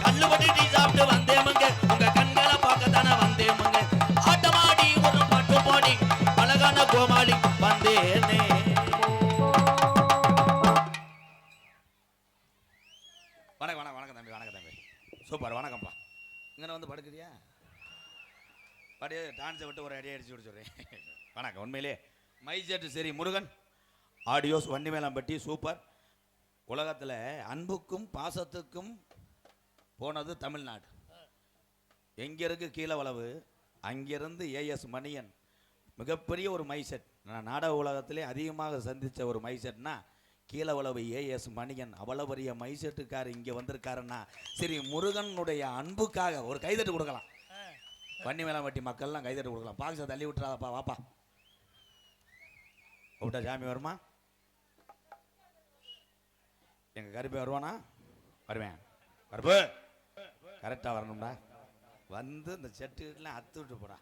கல்லுபடி tea சாப்பிட்டு வந்தேமுங்க உங்க கண்களை பார்க்கத்தானே வந்தேமுங்க ஆட்டமாடி ஒரு பாட்டு பாடி அழகான கோமாளி வந்தேனே. வணக்கம் வணக்கம் தம்பி, வணக்கம் தம்பி, சூப்பர், வணக்கம்ப்பா. இங்கே வந்து படுக்கிறியா? அப்படியே டான்ஸை விட்டு ஒரு அடியை அடிச்சு விடுச்சுடுறேன். வணக்கம். உண்மையிலே மைசெட்டு சரி முருகன் ஆடியோஸ் வண்டிமேலம்பட்டி சூப்பர். உலகத்தில் அன்புக்கும் பாசத்துக்கும் போனது தமிழ்நாடு. எங்கே இருக்கு கீழவளவு, அங்கிருந்து ஏஎஸ் மணியன் மிகப்பெரிய ஒரு மைசெட். நான் நாடக உலகத்திலே அதிகமாக சந்தித்த ஒரு மைசெட்னா கீழவளவு ஏஎஸ் மணியன். அவ்வளோ பெரிய மைசெட்டுக்கார் இங்கே வந்திருக்காருன்னா சரி முருகனுடைய அன்புக்காக ஒரு கைதட்டு கொடுக்கலாம். வண்டிமேலம்பட்டி மக்கள்லாம் கைதட்டு கொடுக்கலாம். பாக்ஸை தள்ளி விட்டுறாதப்பா, வாப்பா கூப்பிட்டா சாமி வருமா? எங்கள் கருப்பே வருவானா? வருவேன். கருப்பு கரெக்டாக வரணும்டா. வந்து இந்த செட்டுலாம் அத்து விட்டு போடா.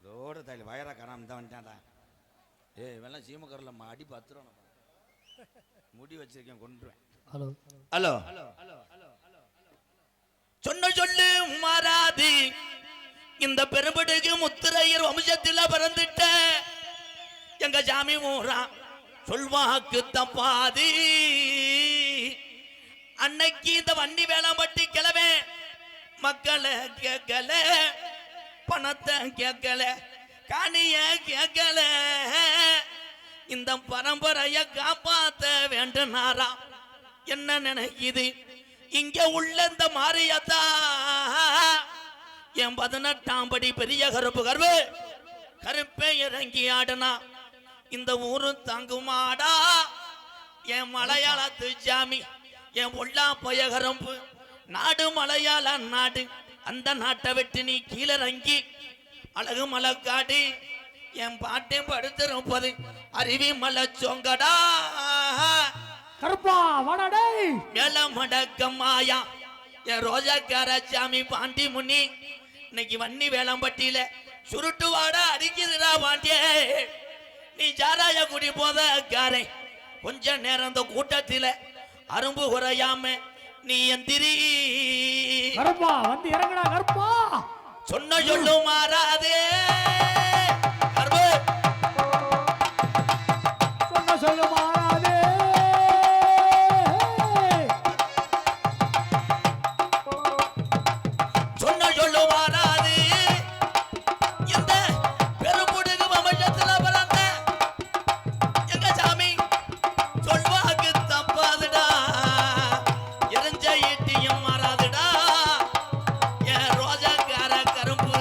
இதோட தள்ளி வயரா காணாம தான் வந்துட்டான்டா. இவெல்லாம் சீமக்கரில் அடி 10 ரூபா முடி வச்சிருக்கேன், கொண்டுருவேன். ஹலோ ஹலோ சொன்ன சொல்லு மாறாது. இந்த பெரும்படுக்கு முத்திரையர் வம்சத்தில் பிறந்துட்ட எங்க சாமி மூரா சொல்வாக்கு தப்பாது. அன்னைக்கு இந்த வண்டி வேளாம்பட்டி கிளவே மக்களை கேட்கல, பணத்தை கேட்கல, காணிய கேட்கல, இந்த பரம்பரைய காப்பாத்த வேண்டுனாரா. என்ன நினைக்குது இங்க உள்ள இந்த மாரியத்தா என் 18ஆம் படி பெரிய கருப்பு கருவு கருப்பே இறங்கி ஆடுனா இந்த ஊரு தங்குமாடா. என் மலையாளத்து சாமி என் உள்ளா பய கரும்பு நாடு மலையாள நாடு. அந்த நாட்டை விட்டு நீ கீழறங்கி அழகு மலைக்காடு என் பாட்டை படுத்திருப்பது அருவி மலை சொங்கடா. மேல மடக்கம்மாயா என் ரோஜாக்கார சாமி பாண்டி முன்னி இன்னைக்கு வன்னி வேளாம்பட்டியில சுருட்டு வாடா அடிக்குதுடா பாண்டிய. நீ ஜாராய குடி போதக்காரே கொஞ்ச நேரம் அந்த கூட்டத்தில அரும்பு குறையாம நீ எந்திரி. வந்து இறங்கடா கருப்பா. சொன்ன சொல்லு மாறாதே கருப்பு. சொன்ன சொல்லு மாறாதே. சொன்ன சொல்லு மாறாது. இந்த பெரும்புடுகு வம்சத்துல பிறந்த எங்க சாமி சொல்வாக்கு தப்பாதுடா. எரிஞ்ச ஈட்டியும் மாறாதுடா. என் ரோஜாக்கார கரும்பு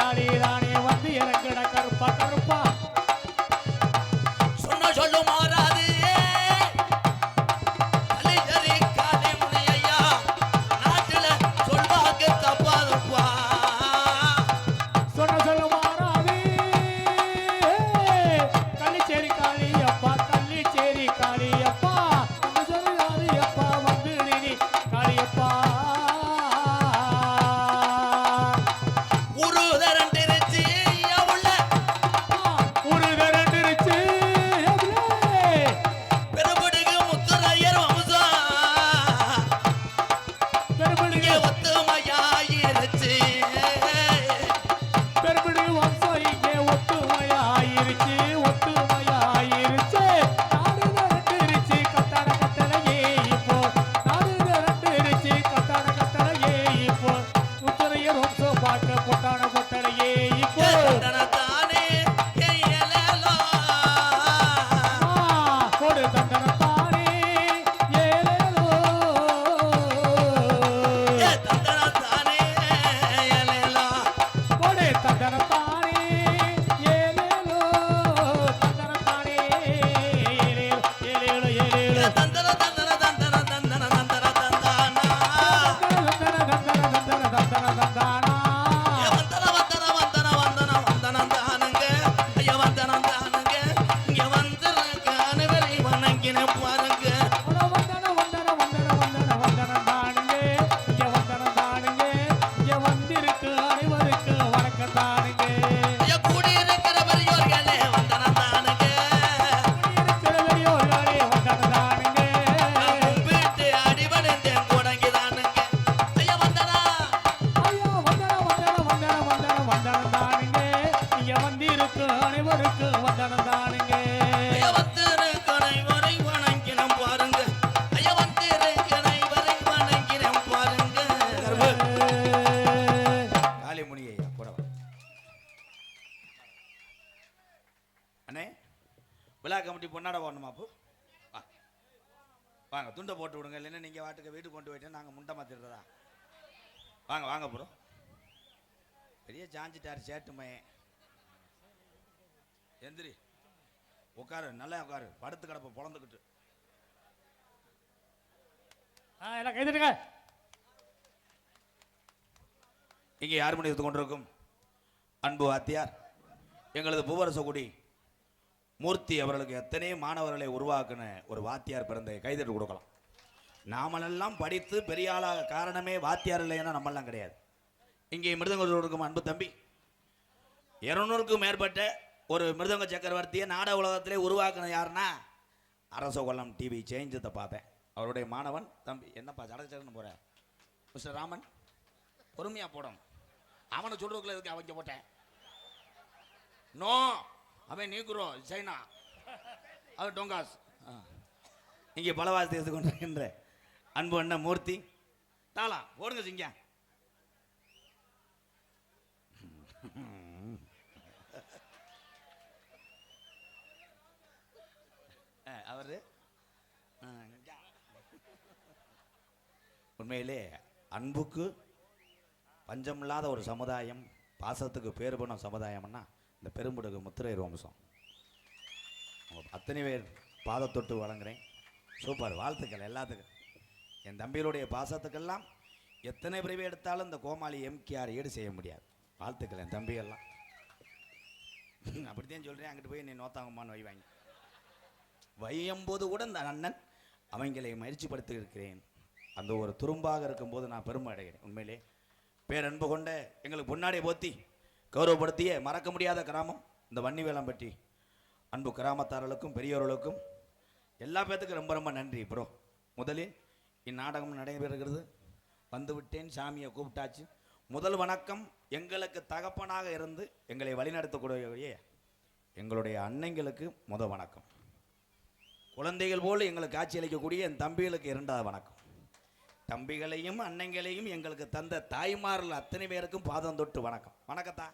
காளி ராணி வந்து இறங்குடா கருப்பா கருப்பா சொன்ன சொல்லு மாறாது கலிஜரி காளி முனியா நாட்டுல சொல்வாக்கு தப்பாதுப்பா சொன்ன சொல்ல மாறாது கள்ளிச்சேரி காளியப்பா கள்ளிச்சேரி காளியப்பா சொன்ன சொல்லு காளியப்பா வந்து நீ காளியப்பா ஒரு தரண்டிருச்சு உள்ள ஒரு தரண்டிருச்சு பெரும்படுகு முத்துரையர் வம்சம் பெருமடுகு ஒத்துமையாயிருச்சு பெருமடுகு வம்சம் இங்கே ஒத்துமையாயிருச்சு ஒத்துமையாயிருச்சு நாடு தரண்டிருச்சு கத்தாட கத்தலையே இப்போ நாடு தரண்டிருச்சு கத்தாட கத்தலையே இப்போ உத்தரையர் வம்சம் பார்க்க பொட்டான பொட்டலையே இப்போ தானே ஏலேலோ கொடு தந்தனத்தானே ஏலேலோ தானே ஏலேலோ கொடு தந்தனத்தானே ஏலேலோ தந்தனத்தானே ஏலேலோ ஏலேலோ ஏலேலோ தந்தன தந்தன தந்தன தந்தன தந்தன தந்தானா தந்தன தந்தன தந்தன தந்தானா வந்தன வந்தன வந்தன வந்தன வந்தன தானுங்க ஐயா வந்தன தானுங்க இங்க வந்திருக்க அனைவரை வணங்கின பாருங்க வந்தன வந்தன வந்தன வந்தன வந்தன தானுங்க இங்க வந்தன தானுங்க இங்க வந்திருக்கு அனைவருக்கு வணக்கம் தானுங்க ஐயா கூடி இருக்கிற பெரியோர்களே வந்தன தானுங்க இருக்கிற பெரியோர்களே வந்தன தானுங்க கும்பிட்டு அடிபணிந்தேன் கூடங்கி தானுங்க ஐயா வந்தனா ஐயா வந்தன வந்தன வந்தன வந்தன வந்தன தானுங்க இங்க வந்திருக்கு அனைவருக்கு வந்தன தானுங்க ஐயா வந்திருக்க அனைவரை வணங்கின பாருங்க ஐயா வந்திருக்க அனைவரை வணங்கின பாருங்க காளி முனி ஐயா கூட வா. அண்ணே விழா கமிட்டி பொன்னாட போடணுமா அப்போ வா. வாங்க துண்டை போட்டு விடுங்க இல்லைன்னா நீங்கள் வாட்டுக்கு வீட்டுக்கு கொண்டு போயிட்டு நாங்கள் முண்டை மாற்றிடுறதா வாங்க வாங்க ப்ரோ பெரிய சாஞ்சிட்டார் சேட்டுமே எந்திரி உட்காரு நல்லா உட்காரு படுத்து கிடப்ப பொழந்துக்கிட்டு எல்லாம் கைதட்டுங்க இங்கே யார் மணி எடுத்து கொண்டிருக்கும் அன்பு வாத்தியார் எங்களது பூவரசகுடி மூர்த்தி அவர்களுக்கு எத்தனை மாணவர்களை உருவாக்குன ஒரு வாத்தியார் பிறந்த கைதட்டு கொடுக்கலாம் நாமெல்லாம் படித்து பெரிய ஆளாக காரணமே வாத்தியார் இல்லைன்னா நம்மெல்லாம் கிடையாது இங்கே மிருதங்க இருக்கும் அன்பு தம்பி 200க்கும் மேற்பட்ட ஒரு மிருதங்க சக்கரவர்த்தியை நாடக உலகத்திலே உருவாக்குன யாருன்னா அரசகுலம் டிவி சேஞ்சத்தை பார்த்தேன் அவருடைய மாணவன் தம்பி என்னப்பா சடச்சடன்னு போற மிஸ்டர் ராமன் பொறுமையா போடும் அவனை சொல்றதுக்குள்ள எதுக்கு அவங்க போட்டேன் நோ அவன் நீக்குறோ சைனா அவன் டொங்காஸ் இங்கே பலவாசி தேர்த்து கொண்டிருக்கின்ற அன்பு அண்ணன் மூர்த்தி தாளா ஓடுங்க சிங்க அவரு உண்மையிலே அன்புக்கு பஞ்சமில்லாத ஒரு சமுதாயம் பாசத்துக்கு பேர் போன சமுதாயம்னா இந்த பெரும்புடுகு முத்திரையர் வம்சம் அத்தனை பேர் பாதத்தொட்டு வழங்குறேன் சூப்பர் வாழ்த்துக்கள் எல்லாத்துக்கும் என் தம்பிகளுடைய பாசத்துக்கெல்லாம் எத்தனை பிரிவு எடுத்தாலும் இந்த கோமாளி எம்கேஆர் ஈடு செய்ய முடியாது வாழ்த்துக்கள் என் தம்பிகள்லாம் அப்படித்தான் சொல்கிறேன் அங்கிட்டு போய் நீ நோத்தாங்கம்மான்னு வைவாங்க வையும்போது கூட இந்த அண்ணன் அவங்களை முயற்சிப்படுத்தி இருக்கிறேன் அந்த ஒரு துரும்பாக இருக்கும்போது நான் பெருமை அடைகிறேன் உண்மையிலே பேரன்பு கொண்ட எங்களுக்கு பொன்னாடியை போத்தி கௌரவப்படுத்திய மறக்க முடியாத கிராமம் இந்த வன்னிவேலம்பட்டி அன்பு கிராமத்தார்களுக்கும் பெரியவர்களுக்கும் எல்லா பேர்த்துக்கும் ரொம்ப ரொம்ப நன்றி ப்ரோ முதலில் இந்நாடகம் நடைபெறுகிறது வந்துவிட்டேன் சாமியை கூப்பிட்டாச்சு முதல் வணக்கம் எங்களுக்கு தகப்பனாக இருந்து எங்களை வழிநடத்தக்கூடிய எங்களுடைய அன்னைங்களுக்கு முதல் வணக்கம் குழந்தைகள் போல் எங்களுக்கு காட்சி அளிக்கக்கூடிய என் தம்பிகளுக்கு இரண்டாவது வணக்கம் தம்பிகளையும் அன்னைங்களையும் எங்களுக்கு தந்த தாய்மார்கள் அத்தனை பேருக்கும் பாதம் தொட்டு வணக்கம் வணக்கத்தா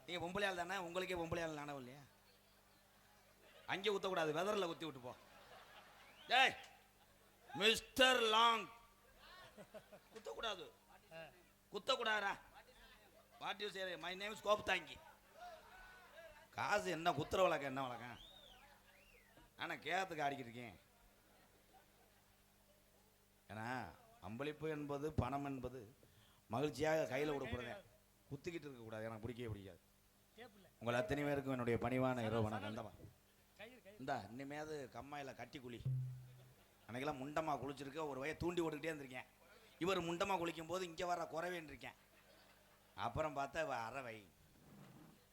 நீங்கள் பொம்பளையால் தானே உங்களுக்கே பொம்பளையால் நானே இல்லையா அங்கே ஊற்றக்கூடாது வெதரில் ஊற்றி விட்டு போ ஏய் மிஸ்டர் லாங் குத்தக்கூடாது குத்தக்கூடாதா what you say my name is கோப் தாங்கி. காசு என்ன குத்துற வழக்கம் என்ன வழக்கம்? ஆனால் கேரத்துக்கு ஆடிக்கிட்டு இருக்கேன். ஏன்னா அம்பளிப்பு என்பது பணம் என்பது மகிழ்ச்சியாக கையில் கொடுக்குறதே, குத்திக்கிட்டு இருக்கக்கூடாது. எனக்கு பிடிக்கவே பிடிக்காது. உங்கள் அத்தனை பேருக்கும் என்னுடைய பணிவான இரவு வணக்கம். இந்தா இனிமேது கம்மாயில் கட்டி குழி. அன்றைக்கெல்லாம் முண்டமாக குளிச்சிருக்க ஒரு வய தூண்டி ஓட்டுக்கிட்டே இருந்திருக்கேன். இவர் முண்டமாக குளிக்கும் போது இங்கே வர குறைவேன்னு இருக்கேன். அப்புறம் பார்த்தா அறவை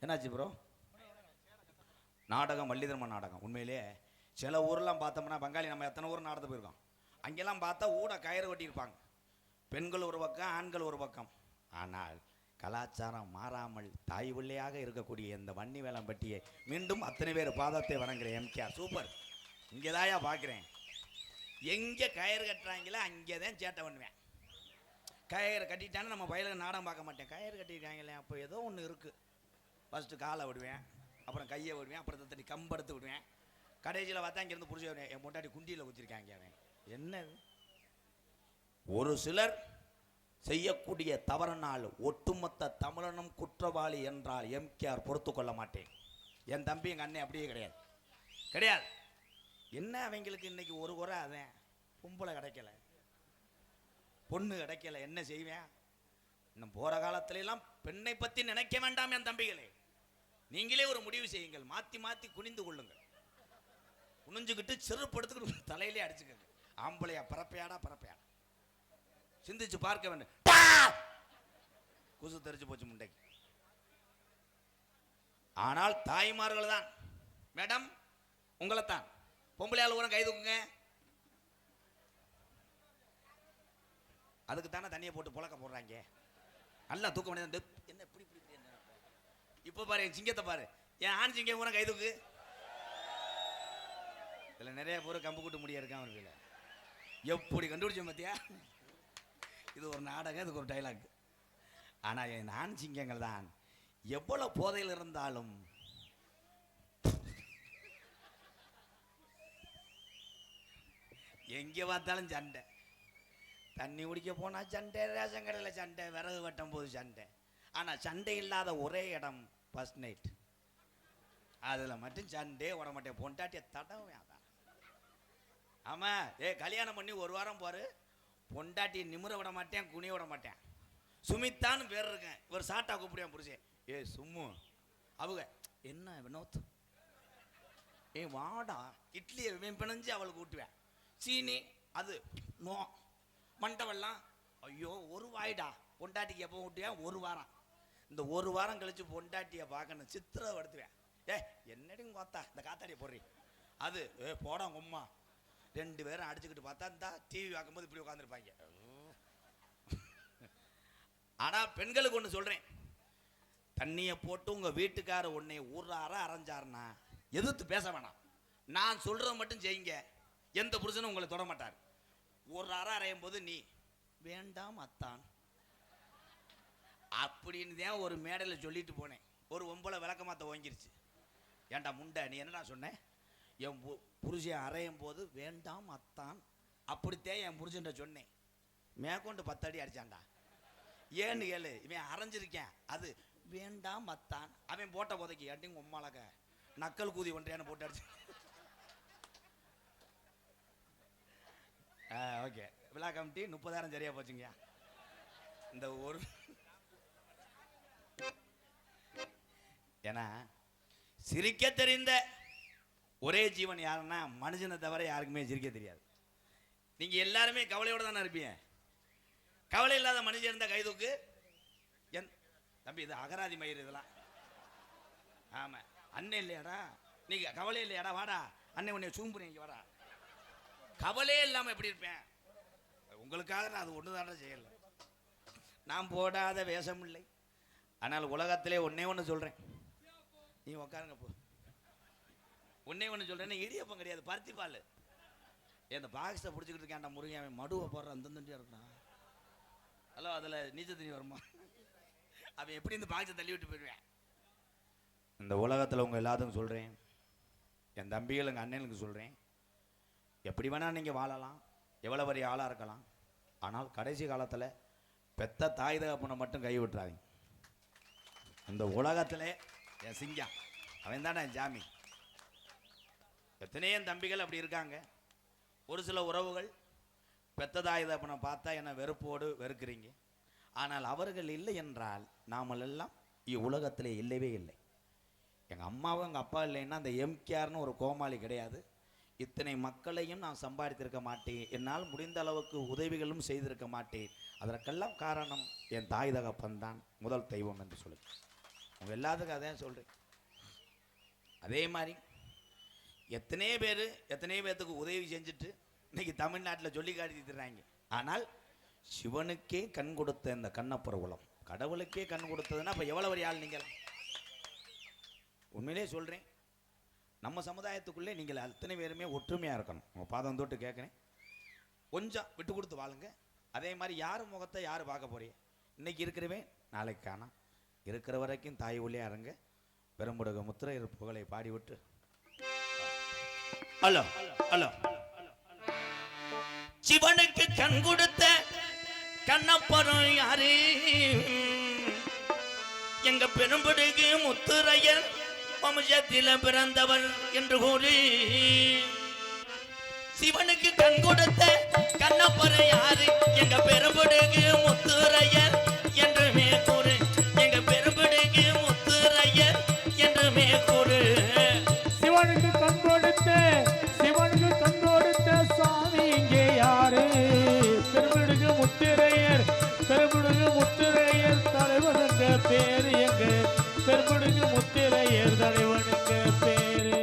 என்னாச்சு ப்ரோ? நாடகம் வள்ளிதர்மன் நாடகம். உண்மையிலே சில ஊர்லாம் பார்த்தோம்னா பங்காளி நம்ம எத்தனை ஊர் நாடகத்துக்கு போயிருக்கோம். அங்கெல்லாம் பார்த்தா ஊட கயிறு கட்டியிருப்பாங்க. பெண்கள் ஒரு பக்கம், ஆண்கள் ஒரு பக்கம். ஆனால் கலாச்சாரம் மாறாமல் தாய் பிள்ளையாக இருக்கக்கூடிய இந்த வன்னி வேலம்பட்டியை மீண்டும் அத்தனை பேர் பாதத்தை வணங்குறேன். MKR super. இங்கே தாயா பார்க்குறேன். எங்கே கயிறு கட்டுறாங்களோ அங்கே தான் சேட்டை பண்ணுவேன். கயிறு கட்டிட்டான்னு நம்ம வயலுக்கு நாடகம் பார்க்க மாட்டேன். கயிறு கட்டிட்டாங்களே அப்போ ஏதோ ஒன்று இருக்குது. ஃபஸ்ட்டு காலை விடுவேன், அப்புறம் கையை விடுவேன், அப்புறம் தட்டி கம்பெடுத்து விடுவேன். கடைசியில் பார்த்தா இங்கேருந்து பிடிச்சி வருவேன். என் பொண்டாட்டி குண்டியில் ஊற்றிருக்காங்க. அவன் என்னது? ஒரு சிலர் செய்யக்கூடிய தவறுனால் ஒட்டுமொத்த தமிழனும் குற்றவாளி என்றால் எம்கேஆர் பொறுத்து கொள்ள மாட்டேன். என் தம்பி எங்கள் அண்ணன் அப்படியே கிடையாது கிடையாது. என்ன அவங்களுக்கு இன்னைக்கு ஒரு குறை அதன் பொம்பளை கிடைக்கல, பொண்ணு கிடைக்கல. என்ன செய்வேன்? இன்னும் போகிற காலத்திலெல்லாம் பெண்ணை பற்றி நினைக்க வேண்டாம் என் தம்பிகளே. நீங்களே ஒரு முடிவு செய்யுங்கள். மாற்றி மாற்றி குனிந்து கொள்ளுங்கள். குனிஞ்சுக்கிட்டு செருப்படுத்துக்கிட்டு தலையிலே அடிச்சுக்கங்க. ஆம்பளையா பரப்பையாடா பரப்பையாடா சிந்திச்சு பார்க்க வேண்டும். குசு தெரிச்சு போச்சு முண்டைக்கு. ஆனால் தாய்மார்கள் தான் மேடம் உங்களைத்தான் பொம்பளையால் ஊரம் கை தூக்குங்க. அதுக்கு தானே தண்ணியை போட்டு புழக்க போடுறாங்க. நல்லா தூக்க முடியாது. என்ன இப்படி இப்படி என்ன இப்போ பாரு என் சிங்கத்தை பாரு. என் ஆண் சிங்கம் ஊரம் கை தூக்கு. இதில் நிறைய பேர் கம்பு கூட்டு முடியா இருக்கான் அவர்கள். எப்படி கண்டுபிடிச்சோம் பார்த்தியா? இது ஒரு நாடகம், இதுக்கு ஒரு டைலாக். ஆனால் என் ஆண் சிங்கங்கள் தான் எவ்வளவு போதையில் இருந்தாலும் எங்கே பார்த்தாலும் சண்டை. தண்ணி குடிக்க போனால் சண்டை, ரேஷன் கடையில் சண்டை, விறகு வெட்டும் போது சண்டை. ஆனால் சண்டை இல்லாத ஒரே இடம் ஃபர்ஸ்ட் நைட். அதில் மட்டும் சண்டே விட மாட்டேன். பொண்டாட்டிய தடவை அதான். ஆமாம், கல்யாணம் பண்ணி ஒரு வாரம் போரு, பொண்டாட்டியை நிமிர விட மாட்டேன், குனிய விட மாட்டேன். சுமித்தான்னு பேர் இருக்கேன். இவர் சாட்டா கூப்பிடுவேன் புருஷன். சும்மு அவங்க என்ன வினோத் வாடா இட்லியை பிணைஞ்சு அவளுக்கு ஊட்டுவேன். சீனி அது நோ மண்டவெல்லாம் ஐயோ ஒரு வாய்டா. பொண்டாட்டிக்கு எப்போ ஊட்டுவேன்? ஒரு வாரம். இந்த ஒரு வாரம் கழிச்சு பொண்டாட்டியை பார்க்கணும், சித்திரப்படுத்துவேன். என்னடி பார்த்தா இந்த காத்தாடியை போடுறீ அது போடா உம்மா. 2 பேரும் அடிச்சுக்கிட்டு பார்த்தா இந்த டிவி பார்க்கும்போது இப்படி உட்காந்துருப்பாங்க. ஆனால் பெண்களுக்கு ஒன்று சொல்கிறேன். தண்ணியை போட்டு உங்கள் வீட்டுக்கார உன்னை ஊர்றார அரைஞ்சாருன்னா எதிர்த்து பேச வேணாம். நான் சொல்கிறத மட்டும் செய்யுங்க. எந்த புருஷனும் உங்களை தொட மாட்டார். ஒரு அரையும் போது நீ வேண்டாம் அத்தான் அப்படின்னு தான் ஒரு மேடையில் சொல்லிட்டு போனேன். ஒரு ஒம்பளை விளக்கமாத்த ஓங்கிருச்சு. ஏன்டா முண்டை நீ என்னடா சொன்ன? என் புருஷன் அரையும் போது வேண்டாம் அத்தான் அப்படித்தான் என் புருஷன்ட்ட சொன்னேன். மேற்கொண்டு 10 அடி அடிச்சான்டா. ஏன்னு கேளு, இவன் அரைஞ்சிருக்கேன். அது வேண்டாம் அத்தான். அவன் போட்ட போதைக்கு ஏட்டிங்க உம்மாலக்க நக்கல் கூதி ஒன்றையான்னு போட்டு அடிச்சு. ஓகே, விழா கமிட்டி 30,000 சரியா போச்சுங்க. இந்த ஒரு ஏன்னா சிரிக்க தெரிந்த ஒரே ஜீவன் யாருன்னா மனுஷனை தவிர யாருக்குமே சிரிக்க தெரியாது. நீங்க எல்லாருமே கவலையோட தானே இருப்பீங்க. கவலை இல்லாத மனுஷன் இருந்தா கைதூக்கு. தம்பி இது அகராதி மயிர் இதெல்லாம். ஆமா, அண்ணன் இல்லையாடா நீங்க கவலை இல்லையாடா வாடா அண்ணன் உன்னை சூம்புறீங்க வாடா. கவலையே இல்லாமல் எப்படி இருப்பேன்? உங்களுக்காக நான் அது ஒன்று தானே செய்யலை. நான் போடாத வேஷம் இல்லை. ஆனால் உலகத்திலே ஒன்னே ஒன்று சொல்கிறேன். நீ உக்காருங்க போ. ஒன்னே ஒன்று சொல்கிறேன். இடியப்பம் கிடையாது, பருத்தி பால். இந்த பாக்ஸை பிடிச்சிக்கிட்டு இருக்கேன்டா முருகன். அவன் மடுவை போடுற அந்த தண்டியாக இருக்கான். ஹலோ, அதில் நீச்சல் தண்ணி வருமா? அவன் எப்படி இந்த பாக்ஸை தள்ளி விட்டு போயிடுவேன். இந்த உலகத்தில் உங்கள் எல்லாத்துக்கும் சொல்கிறேன். என் தம்பிகள் எங்கள் அண்ணனுக்கு சொல்கிறேன். எப்படி வேணால் நீங்கள் வாழலாம், எவ்வளோ பெரிய ஆளாக இருக்கலாம். ஆனால் கடைசி காலத்தில் பெத்த தாய் தகப்பனை மட்டும் கை விட்டுறாதீங்க. இந்த உலகத்திலே என் சிங்கம் அவன் தானே என் ஜாமி. எத்தனையோ தம்பிகள் அப்படி இருக்காங்க. ஒரு சில உறவுகள் பெத்ததாய் தப்பனை பார்த்தா என்ன வெறுப்போடு வெறுக்கிறீங்க. ஆனால் அவர்கள் இல்லை என்றால் நாமல் எல்லாம் இவ்வுலகத்திலே இல்லவே இல்லை. எங்கள் அம்மாவும் எங்கள் அப்பா இல்லைன்னா அந்த எம்கேஆர்னு ஒரு கோமாளி கிடையாது. இத்தனை மக்களையும் நான் சம்பாதித்திருக்க மாட்டேன். என்னால் முடிந்த அளவுக்கு உதவிகளும் செய்திருக்க மாட்டேன். அதற்கெல்லாம் காரணம் என் தாய் தகப்பன் தான் முதல் தெய்வம் என்று சொல்லு. அவங்க எல்லாத்துக்கும் அதான் சொல்கிறேன். அதே மாதிரி எத்தனை பேர்த்துக்கு உதவி செஞ்சுட்டு இன்னைக்கு தமிழ்நாட்டில் சொல்லி காட்டிடுறாங்க. ஆனால் சிவனுக்கே கண் கொடுத்த இந்த கண்ணப்பர் குலம் கடவுளுக்கே கண் கொடுத்ததுன்னா அப்போ எவ்வளோ ஒரு ஆள் நீங்கள்? உண்மையிலே சொல்கிறேன், நம்ம சமுதாயத்துக்குள்ளே நீங்கள் அத்தனை பேருமே ஒற்றுமையாக இருக்கணும். உங்கள் பாதம் தொட்டு கேட்குறேன், கொஞ்சம் விட்டு கொடுத்து வாழுங்க. அதே மாதிரி யார் முகத்தை யார் பார்க்க போறீங்க? இன்னைக்கு இருக்கிறவே நாளைக்கு காணாம். இருக்கிற வரைக்கும் தாய் ஒளியா இருங்க. பெரும்புடக முத்திரையர் புகழை பாடிவிட்டு ஹலோ ஹலோ சிவனுக்கு கண் கொடுத்த கண்ணப்பரும் யாரு? எங்க பெரும்புடகு முத்துரையர் வம்சத்தில பிறந்தவர் என்று கூறி சிவனுக்கு கண் கொடுத்த கண்ணப்பர் யாரு? எங்க பெரும்புடகு முத்துரையர் என்றுமே கூறு. எங்க பெரும்புடகு முத்துரையர் என்றுமே கூறு. சிவனுக்கு கண் கொடுத்த சாமி இங்கே யாரு? பெரும்பிடுகு முத்திரையர் தலைவனுக்கு பேரு. எங்க பெரும்பிடுகு முத்திரையர் தலைவனுக்கு பேரு.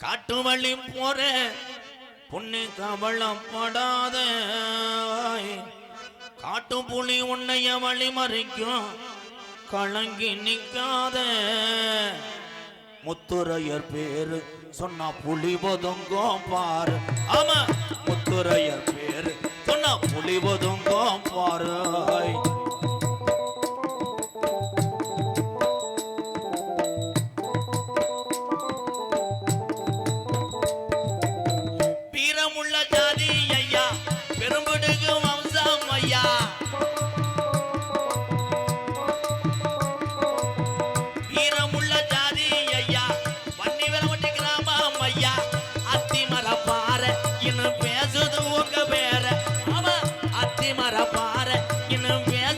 காட்டுவழி போற பொண்ணு கவலைப்படாத, காட்டு புலி உன்னைய வழி மறிக்கும் கலங்கி நிக்காத. முத்துரையர் பேரு சொன்னா புலி பதுங்கும் பாரு. ஆமா, முத்துரையர் பேரு சொன்னா புலி பதுங்கும் பாரு. இன்னும் பேசுது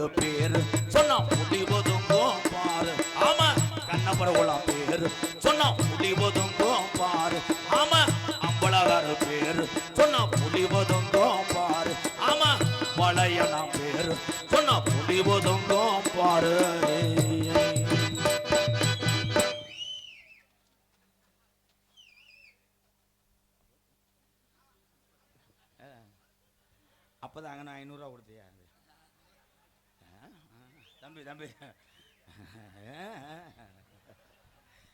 தமிழருக்கு பேரு சொன்னா முடிவதுங்கும் பாரு. ஆமா கண்ணபுரம் பேரு சொன்னா முடிவதுங்கும் பாரு. ஆமா அம்பலகார பேரு சொன்னா முடிவதுங்கும் பாரு. ஆமா மலையனா பேரு சொன்னா முடிவதுங்கும் பாரு. அப்போதான் அங்கே நான் 500 கொடுத்தியா தம்பி தம்பி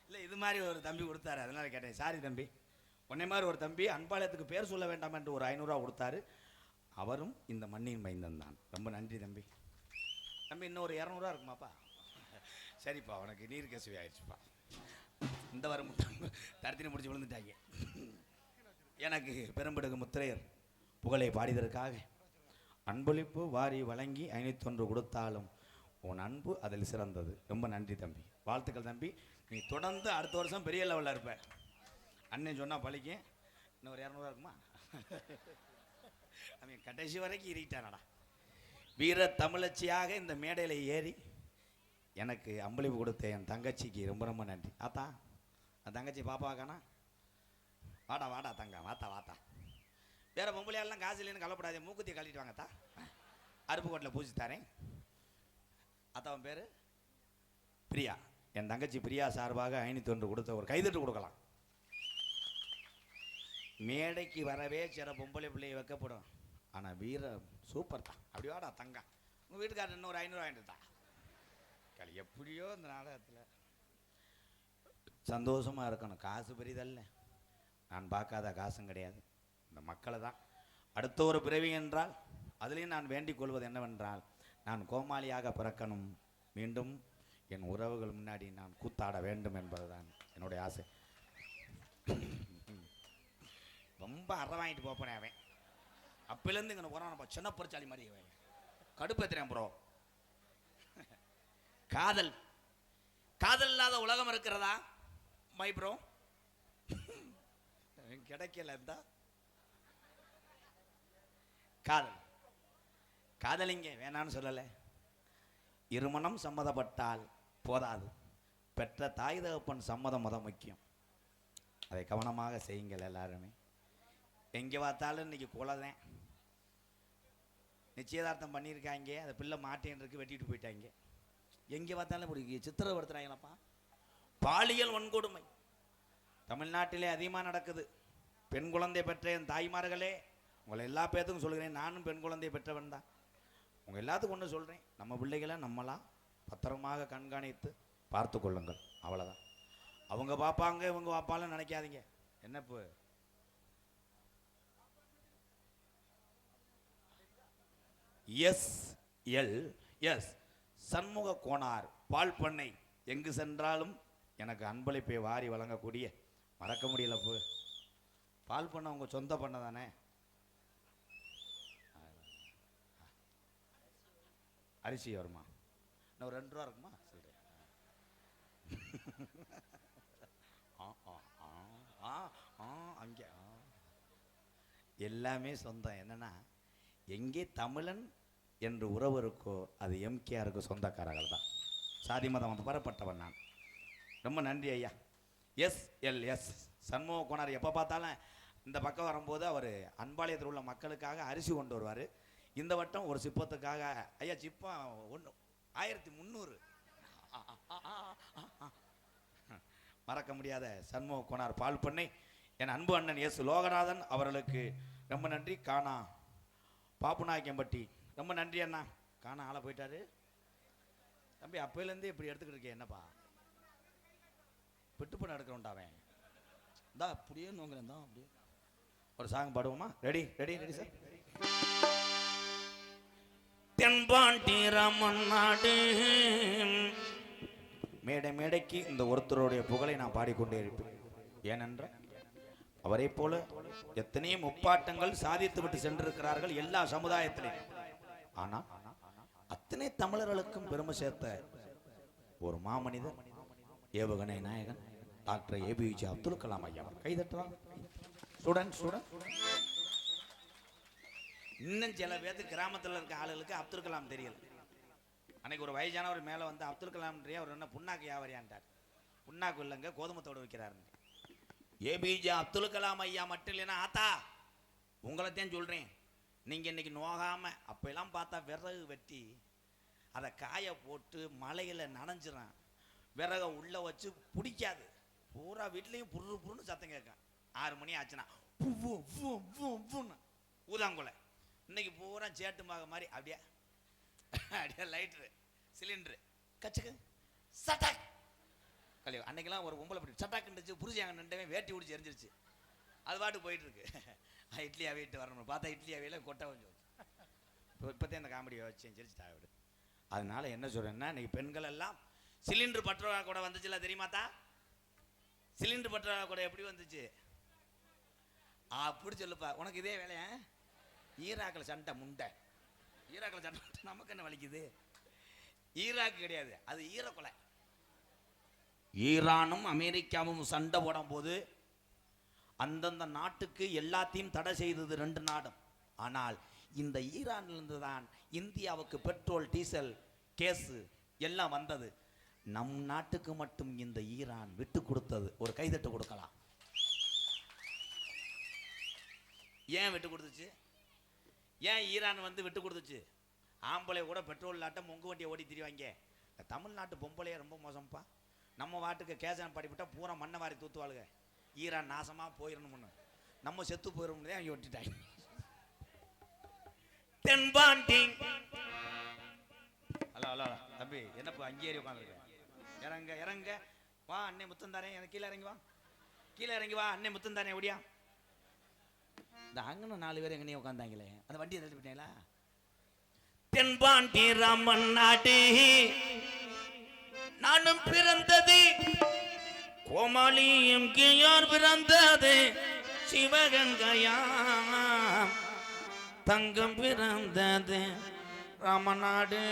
இல்லை இது மாதிரி ஒரு தம்பி கொடுத்தாரு, அதனால கேட்டேன். சாரி தம்பி, உன்னை மாதிரி ஒரு தம்பி அன்பாளையத்துக்கு பேர் சொல்ல வேண்டாம் என்று ஒரு 500 கொடுத்தாரு. அவரும் இந்த மண்ணின் மைந்தன் தான். ரொம்ப நன்றி தம்பி. தம்பி இன்னும் ஒரு 200 இருக்குமாப்பா? சரிப்பா, உனக்கு நீர் கசிவி ஆயிடுச்சுப்பா. இந்த வாரம் தரத்தினை முடிச்சு விழுந்துட்டாங்க. எனக்கு பெரும்படுகு முத்திரையர் புகழை பாடியதற்காக அன்பளிப்பு வாரி வழங்கி 501 கொடுத்தாலும் உன் அன்பு அதில் சிறந்தது. ரொம்ப நன்றி தம்பி, வாழ்த்துக்கள் தம்பி. நீ தொடர்ந்து அடுத்த வருஷம் பெரிய லெவலில் இருப்ப. அண்ணன் சொன்னால் பழிக்க. இன்னும் ஒரு 200 இருக்குமா? அவன் கடைசி வரைக்கும் இருக்கிட்டானடா. வீர தமிழச்சியாக இந்த மேடையில் ஏறி எனக்கு அன்பளிப்பு கொடுத்த என் தங்கச்சிக்கு ரொம்ப ரொம்ப நன்றி. ஆத்தா, அந்த தங்கச்சி பாப்பாக்கானா? வாடா வாடா தங்க, வாத்தா வாத்தா. வேற பொம்பளையாலாம் காசு இல்லைன்னு கவலைப்படாதே, மூக்குத்தியை கழட்டிட்டு வாங்கத்தா, அருப்புக்கோட்டில் பூசி தரேன். அத்தாவன் பேர் பிரியா. என் தங்கச்சி பிரியா சார்பாக 501 கொடுத்த ஒரு கைதட்டு கொடுக்கலாம். மேடைக்கு வரவே சில பொம்பளை பிள்ளையை வைக்கப்படும், ஆனால் வீர சூப்பர் தான். அப்படி வாடா தங்க, உங்கள் வீட்டுக்காரர் இன்னும் ஒரு 500 வாங்கிட்டு தான் களி. எப்படியோ இந்த நாடகத்தில் சந்தோஷமாக இருக்கணும். காசு பெரிதல்ல, நான் பார்க்காத காசும் கிடையாது. இந்த மக்களை தான். அடுத்த ஒரு பிறவி என்றால் அதுலேயும் நான் வேண்டிக் கொள்வது என்னவென்றால், நான் கோமாளியாக பிறக்கணும், மீண்டும் என் உறவுகள் முன்னாடி நான் கூத்தாட வேண்டும் என்பதுதான் என்னுடைய ஆசை. ரொம்ப அற வாங்கிட்டு போப்பனே அவன். அப்பிலேருந்து இங்கே போகிறான் சின்ன பொறிச்சாலி மாதிரி கடுப்பேத்துறேன் ப்ரோ. காதல் காதல் இல்லாத உலகம் இருக்கிறதா மை ப்ரோ? கிடைக்கல. இருந்தா காதல் காதலிங்க வேணான்னு சொல்லலை. இருமணம் சம்மதப்பட்டால் போதாது, பெற்ற தாய் தகப்பன் சம்மதம் முத முக்கியம். அதை கவனமாக செய்யுங்கள் எல்லாருமே. எங்கே பார்த்தாலும் இன்னைக்கு குலதேன். நிச்சயதார்த்தம் பண்ணியிருக்காங்க, அந்த பிள்ளை மாட்டேன் இருக்கு, வெட்டிட்டு போயிட்டாங்க. எங்கே பார்த்தாலும் ஒரு சித்திரப்படுத்துறாங்களப்பா. பாலியல் வன்கொடுமை தமிழ்நாட்டிலே அதிகமாக நடக்குது. பெண் குழந்தை பெற்ற என் தாய்மார்களே, உங்களை எல்லா பேர்த்துக்கும் சொல்கிறேன், நானும் பெண் குழந்தை பெற்றவன் தான். உங்கள் எல்லாத்துக்கும் ஒன்று சொல்கிறேன், நம்ம பிள்ளைகளை நம்மளாம் பத்திரமாக கண்காணித்து பார்த்து கொள்ளுங்கள். அவ்வளோதான். அவங்க பார்ப்பாங்க இவங்க பார்ப்பாலும் நினைக்காதீங்க. என்ன இப்போ எஸ் சண்முக கோனார் பால் பண்ணை எங்கு சென்றாலும் எனக்கு அன்பளிப்பை வாரி வழங்கக்கூடிய, மறக்க முடியல போ. பால் பண்ண உங்க சொந்த பண்ண தானே. அரிசி வருமா? இன்னும் ஒரு 2 ரூபா இருக்குமா? சொல்றேன். அங்கே எல்லாமே சொந்தம். என்னன்னா, எங்கே தமிழன் என்று உறவு இருக்கோ அது எம்கேஆருக்கு சொந்தக்காரர்கள் தான். சாதி மதம் பெறப்பட்டவன் நான். ரொம்ப நன்றி ஐயா. எஸ் சண்முக கோனார் எப்போ பார்த்தாலும் இந்த பக்கம் வரும்போது அவர் அன்பாளையத்தில் உள்ள மக்களுக்காக அரிசி கொண்டு வருவார். இந்த வட்டம் ஒரு சிப்பத்துக்காக ஐயா சிப்பம் 1300 மறக்க முடியாத சண்முக கோனார் பால் பண்ணை என் அன்பு அண்ணன் எஸ் லோகநாதன் அவர்களுக்கு ரொம்ப நன்றி. காணா பாப்புநாயக்கம்பட்டி ரொம்ப நன்றி அண்ணா. காணா ஆளை போயிட்டாரு தம்பி. அப்பையிலேருந்து இப்படி எடுத்துக்கிட்டு இருக்கேன் என்னப்பா? விட்டு பண்ண எடுக்கிறோண்டாவேன் இந்தா அப்படியே நோங்குறேன் தான். அப்படியே ஒரு சாங் பாடுவோமா? Ready sir. தென்பாண்டி ராமன் நாடு மேடைக்கு இந்த ஒருத்தருடைய புகழை நான் பாடிக்கொண்டே இருப்பேன். ஏனென்றால் அவரை போல எத்தனையோ முப்பாட்டங்கள் சாதித்து விட்டு சென்றிருக்கிறார்கள் எல்லா சமுதாயத்திலையும். ஆனால் அத்தனை தமிழர்களுக்கும் பெருமை சேர்த்த ஒரு மாமனிதர் ஏவுகணை நாயகன் டாக்டர் ஏபிஜே அப்துல் கலாம் ஐயா. கைதட்டுவாங்க ஸ்டூடெண்ட். இன்னும் சில பேருக்கு கிராமத்தில் இருக்க ஆளுகளுக்கு அப்துல் கலாம் தெரியல. அன்னைக்கு ஒரு வயசானவர் மேலே வந்து அப்துல் கலாம்ன்றே அவர் என்ன புண்ணாக்கு வியாபாரியான்ட்டார். புண்ணாக்கு இல்லைங்க, கோதுமத்தோடு வைக்கிறாருன்னு. ஏபிஜே அப்துல் கலாம் ஐயா மட்டும் இல்லைன்னா ஆத்தா உங்களைத்தான் சொல்கிறேன். நீங்கள் இன்னைக்கு நோகாமல் அப்போல்லாம் பார்த்தா விறகு வெட்டி அதை காய போட்டு மலையில் நனைஞ்சிடான். விறகை உள்ளே வச்சு பிடிக்காது. பூரா வீட்லேயும் புரு புருன்னு சத்தம் கேட்கும். 6 மணி ஆச்சுன்னா ஊதாங்குலை. இன்னைக்கு பூரா சேட்டு மாக மாதிரி அப்படியே அப்படியே லைட்ரு சிலிண்டரு கச்சுக்கு சட்டாக் கழிவு. அன்னைக்கெல்லாம் ஒரு பொம்பளை அப்படி சட்டாக்குண்டுச்சு, புரிஞ்சு அங்கே நின்றவே வேட்டி பிடிச்சி எரிஞ்சிருச்சு. அது பாட்டு போயிட்டு இருக்கு. இட்லி அவிட்டு வரணும் பார்த்தா இட்லி அவையில கொட்டை கொஞ்சம் இப்போதான் இந்த காமெடியை வச்சு சிரிச்சுட்டா விடு. அதனால என்ன சொல்றேன்னா, இன்னைக்கு பெண்கள் எல்லாம் சிலிண்டர் பற்றாக்குறை கூட வந்துச்சுல தெரியுமாத்தா? சிலிண்டர் பற்றாக்குறை கூட எப்படி வந்துச்சு அப்படி சொல்லுப்பா. உனக்கு இதே வேலையா? ஈராக்கில் சண்டை முண்டை. ஈராக்கில் சண்டை நமக்கு என்ன வலிக்குது? ஈராக்கு கிடையாது, அது ஈரக்கொலை. ஈரானும் அமெரிக்காவும் சண்டை போடும் போது அந்தந்த நாட்டுக்கு எல்லாத்தையும் தடை செய்தது 2 நாடும். ஆனால் இந்த ஈரானிலிருந்து தான் இந்தியாவுக்கு பெட்ரோல் டீசல் கேஸு எல்லாம் வந்தது. நம் நாட்டுக்கு மட்டும் இந்த ஈரான் விட்டு கொடுத்தது. ஒரு கைதட்டு கொடுக்கலாம். ஏன் விட்டு கொடுத்துச்சு? ஏன் ஈரான் வந்து விட்டு கொடுத்துச்சு? ஆம்பளை கூட பெட்ரோல் இல்லாட்ட மொங்கு வண்டியை ஓடி திரிவாங்க. தமிழ்நாட்டு பொம்பளையே ரொம்ப மோசம்ப்பா. நம்ம வாட்டுக்கு கேசன் படிப்பட்டா பூரா மண்ணை வாரி தூத்துவாளுங்க. ஈரான் நாசமாக போயிடணும்னு, நம்ம செத்து போயிடணும் அங்கே விட்டுட்டாங்க. தென்பாண்டிங் ஹலோ ஹலோ தம்பி, என்னப்பா அங்கேயே உட்காந்துருக்க? இறங்க இறங்க வா, அண்ணே முத்தம் தானே. எனக்கு கீழே இறங்கி வா, கீழே இறங்கி வா, அண்ணே முத்தம் தானே. ஓடியா இந்த அங்கன 4 பேர் எங்கனே உட்காந்தாங்களே, அந்த வண்டியை தள்ளி விட்டீங்களா? தென்பாண்டி ராமன் நாடு நானும் பிறந்தது, கோமாளியும் யார் பிறந்தது, சிவகங்கையாம் தங்கம் பிறந்தது ராமநாடு.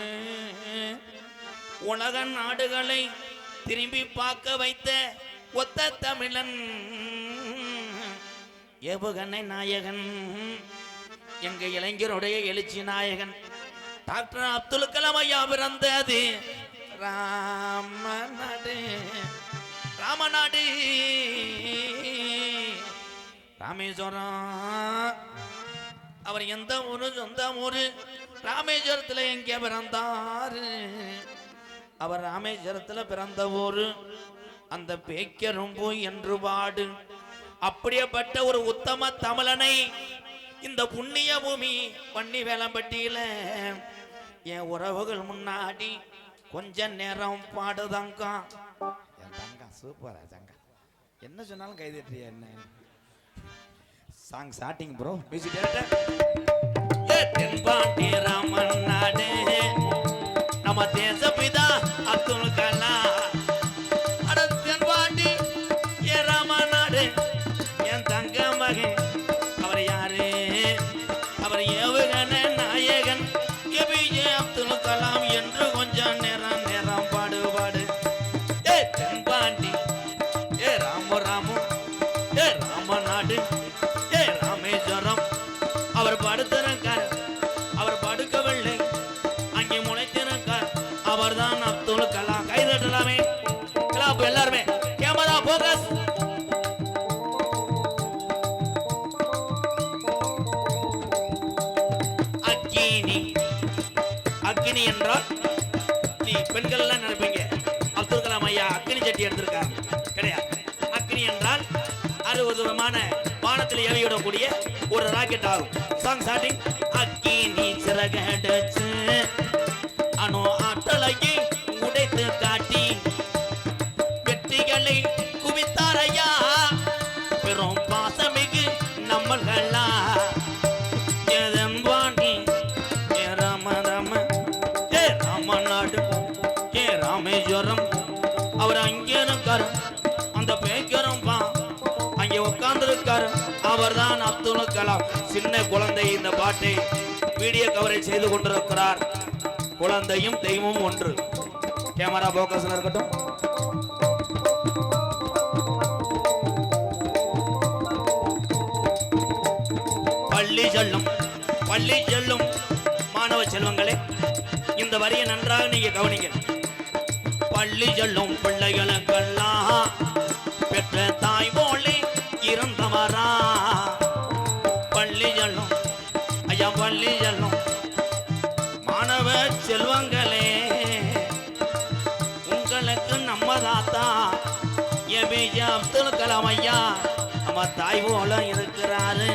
உலக நாடுகளை திரும்பி பார்க்க வைத்த ஒத்த தமிழன் ஏவுகணை நாயகன், எங்க இளைஞருடைய எழுச்சி நாயகன் டாக்டர் அப்துல் கலாம் ஐயா பிறந்தது ராமநாடு. ராமநாடு ராமேஸ்வரம். அவர் எந்த ஊரு? சொந்த ஊரு ராமேஸ்வரத்தில். எங்கே பிறந்தாரு? அவர் ராமேஸ்வரத்தில் பிறந்த ஊரு அந்த பேக்கரும்பு என்று பாடு. அப்படியேப்பட்ட ஒரு உத்தம தமிழனை இந்த புண்ணிய பூமி பண்ணி வேலம்பட்டியில என் உறவுகள் முன்னாடி கொஞ்ச நேரம் பாடுதங்க. என் தங்க சூப்பரா தங்க, என்ன சொன்னாலும் கைதட்டியா? என்ன song starting bro, music director. தென்பாண்டி ராமன் நாடு நம்ம தேசபிதா அப்துல் கலாம். அட தென்பாண்டி ஏ ராமன் நாடு என் தங்க மகன். அவர் யாரு? அவர் ஏவுகணை நாயகன் ஏபிஜே அப்துல் கலாம் என்று கொஞ்சம் நேரம் நேரம் பாடுபாடு. ஏ தென்பாண்டி ஏ ராமு ராமு ஏ ராமநாடு ஏ ராமேஸ்வரம். அவர் படுத்திருக்கார், அவர் படுக்கவில்லை, அங்கே முளைத்திருக்கார். அவர் தான் அப்துல் கலாம். கைதட்டலாமே கிளாப் எல்லாருமே. Camera focus. அக்கினி. அக்கினி என்றால் நீ பெண்கள் எல்லாம் நினைப்பீங்க அப்துல் கலாம் ஐயா அக்கினி சட்டி எடுத்திருக்காங்க. கிடையாது. அக்கினி என்றால் அது ஒரு விதமான வானத்தில் ஏவிவிடக்கூடிய ஒரு ராக்கெட் ஆகும். Song starting. அக்கினி சிறகடிச்சு அணு ஆற்றலையை உடைத்து காட்டி வெற்றிகளை குவித்தாரையா பெரும் பாசமிகு நம்மள்களா. ஏதம்பாண்டி ஏ ராம ராம ஏ ராமநாடு ஏ ராமேஸ்வரம். அவர் அங்கே இருக்காரு, அந்த பேக்கரும் அங்கே உட்கார்ந்திருக்காரு. அவர் தான் அப்துல் கலாம். சின்ன குழந்தை இந்த பாட்டை வீடியோ கவரேஜ் செய்து கொண்டிருக்கிறார். குழந்தையும் தெய்வமும் ஒன்று. கேமரா போக்கஸ்ல இருக்கட்டும். பள்ளி செல்லும் மாணவ செல்வங்களே, இந்த இந்த வரியை நன்றாக நீங்க கவனிங்க. பள்ளி செல்லும் பிள்ளைகளுக்கெல்லாம் பெற்ற தாய் போலே இருந்தவரா. பள்ளி செல்லும் ஐயா, பள்ளி செல்லும் மாணவ செல்வங்களே, உங்களுக்கு நம்ம தாத்தா ஏபிஜே அப்துல் கலாம் ஐயா நம்ம தாய் போல இருக்கிறாரு.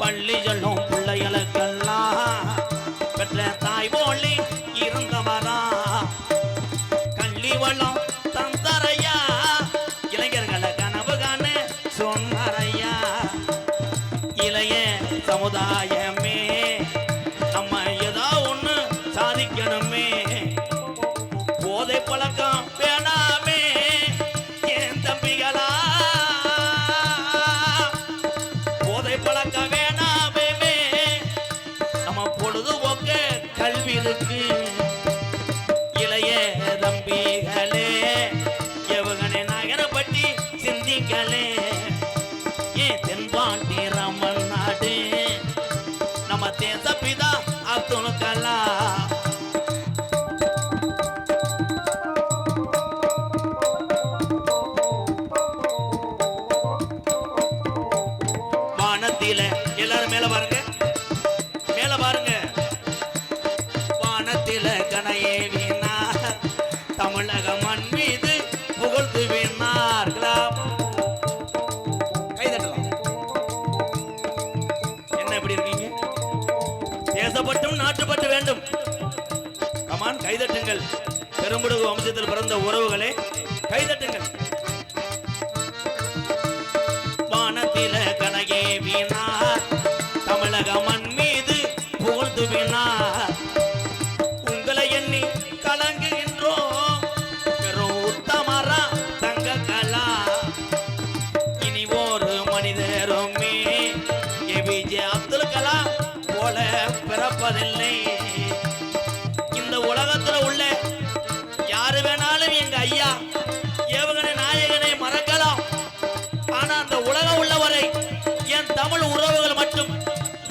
பள்ளி செல்லும் பிள்ளைகளுக்கெல்லாம் பெற்ற தாய் போலே இருந்தவரா. கல்வி வளம் தந்தரையா, இளைஞர்களை கனவு காண சொன்னாரையா. இளைய சமுதாயமே நம்ம ஏதோ ஒண்ணு சாதிக்கணுமே. போதை பழக்கம் வேணாமே என் தம்பிகளா, போதை பழக்கம் வேணாமே. நம்ம பொழுதுபோக்க கல்வி இருக்கு. இளைய தம்பிகளே, எவகனை நகர பற்றி சிந்திங்களே. ஏன் தென்பாண்டி ராமன் நாடு நம்ம தேசப்பிதா அப்துல் கலாம். வானத்தில எல்லாரும் மேல பாருங்க, மேல பாருங்க. வானத்தில கனையே வீணார், தமிழக மண் மீது புகழ்ந்து வீணார். கைதட்டலாம். என்ன எப்படி இருக்கீங்க? தேசப்பட்டும் நாட்டுப்பட்டு வேண்டும். கமான், கைதட்டுங்கள். பெரும்புடுகு வம்சத்தில் பிறந்த உறவுகளே, கைதட்டுங்கள். வானத்தில கனகே வீணார், தமிழக மண் மீது புகழ்ந்து வீணார். உங்களை எண்ணி கலங்குகின்றோம் பெரும் உத்தமரா தங்க கலா. இனி ஒரு மனிதருமே ஏபிஜே அப்துல் கலாம் போல பிறப்பதில்லை. இந்த உலகத்துல உள்ள யாரு வேணாலும் எங்க ஐயா ஏவுகணை நாயகனை மறக்கலாம். ஆனா அந்த உலகம் உள்ளவரை என் தமிழ் உறவுகள் மட்டும்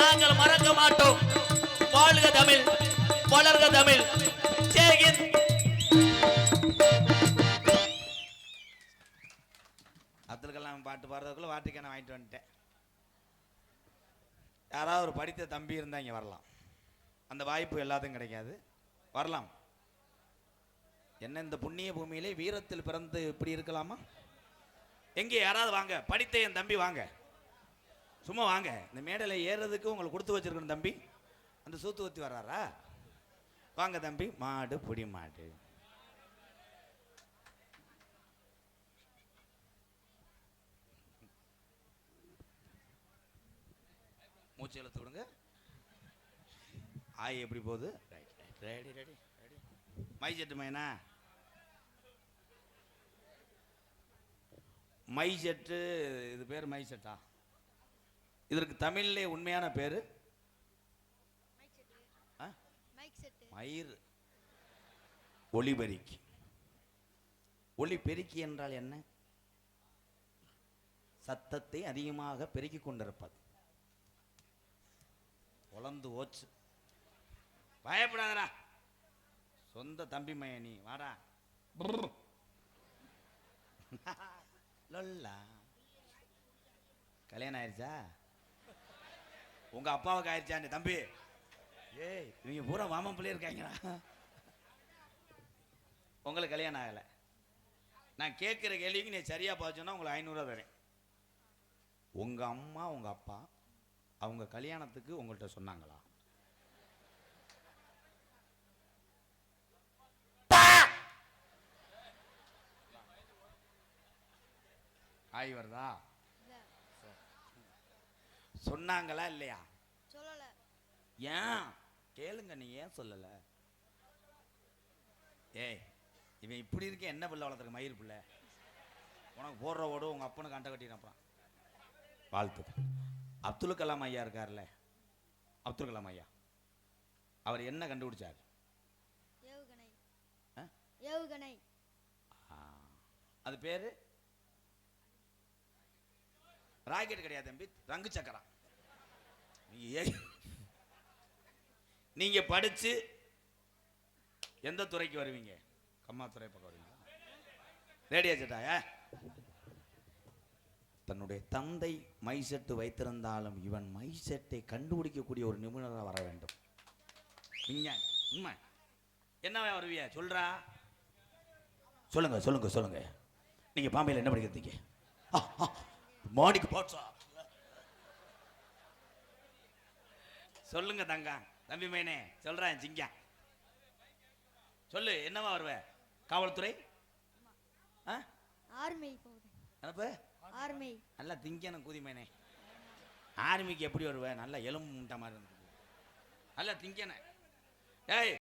நாங்கள் மறக்க மாட்டோம். வாழ்க தமிழ், வளர்க தமிழ். ஜெய் ஹிந்த். அப்துல் கலாம் பாட்டு பாடுறதுக்குள்ள வாட்டிக்கான வாங்கிட்டு வந்துட்டேன். யாராவது ஒரு படித்த தம்பி இருந்தால் இங்கே வரலாம். அந்த வாய்ப்பு எல்லாத்துக்கும் கிடைக்காது. வரலாம். என்ன இந்த புண்ணிய பூமியிலே வீரத்தில் பிறந்து இப்படி இருக்கலாமா? எங்கே யாராவது வாங்க, படித்த என் தம்பி வாங்க, சும்மா வாங்க. இந்த மேடையில் ஏறுறதுக்கு உங்களுக்கு கொடுத்து வச்சிருக்கணும் தம்பி. அந்த சூத்து ஊற்றி வர்றாரா? வாங்க தம்பி. மாடு புடி மாடு. மூச்சு இழுத்து விடுங்க. ஆய் எப்படி போகுது? Ready ready ready. My set மைனா, மை செட்டு. இது பேர் மை செட்டா? இதற்கு தமிழ்லே உண்மையான பேரு மயிர் ஒளிபெருக்கி. ஒளிபெருக்கி என்றால் என்ன? சத்தத்தை அதிகமாக பெருக்கிக் கொண்டிருப்பது. உலர்ந்து ஓச்சு. பயப்படாதடா, சொந்த தம்பி மைய நீ வாடா. லொல்லா. கல்யாணம் ஆயிடுச்சா? உங்க அப்பாவுக்கு ஆயிடுச்சா தம்பி? ஏய், இவங்க பூரா மாமன் பிள்ளை இருக்காங்களா? உங்களுக்கு கல்யாணம் ஆகலை. நான் கேட்குற கேள்விக்கு நீ சரியா பார்த்துன்னா உங்களுக்கு 500 தரேன். உங்க அம்மா உங்க அப்பா அவங்க கல்யாணத்துக்கு உங்கள்கிட்ட சொன்னாங்களா? ஆய் வருதா? சொன்னாங்களா இல்லையா? சொல்லல. ஏன் கேளுங்க, நீ ஏன் சொல்லல? ஏய், இவன் இப்படி இருக்க என்ன பிள்ளை வளர்த்துருக்க? மயிர் பிள்ளை. உனக்கு போடுற ஓடு உங்க அப்பனுக்கு அண்டை கட்டினப்பா. வாழ்த்துக்கள். அப்துல் கலாம் ஐயா இருக்கார்ல, அப்துல் கலாம் ஐயா, அவர் என்ன கண்டுபிடிச்சார்? ஏவுகணை. ஏவுகணை. அது பேரு ராக்கெட் கிடையாது தம்பி, ரங்கு சக்கரம். நீங்க படிச்சு எந்த துறைக்கு வருவீங்க? கம்மாத்துறை பக்கம் வருவீங்களா? ரேடியோ செட்டாயா? தன்னுடைய தந்தை மை செட்டு வைத்திருந்தாலும் இவன் மை செட்டை கண்டுபிடிக்கக்கூடிய ஒரு நிபுணராக வர வேண்டும். விஞ்ஞானி. உண்மை. என்னவா வருவிய சொல்றா? சொல்லுங்க சொல்லுங்க சொல்லுங்க. நீங்க பாம்பேல என்ன படிக்கிறீங்க? மாடிக்கு போச்சா? சொல்லுங்க தங்கா. தம்பி மைனே சொல்றேன் சிங்கா. சொல்லு என்னவா வருவ? காவல்துறை? ஆர்மி போகுது. என்னப்ப? ஆர்மி. நல்லா திங்கணும் கூதி மைனே. ஆர்மிக்கு எப்படி வருவ? நல்லா எலும்பு முட்டை மாதிரி இருந்தது. நல்லா திங்கன. ஏய்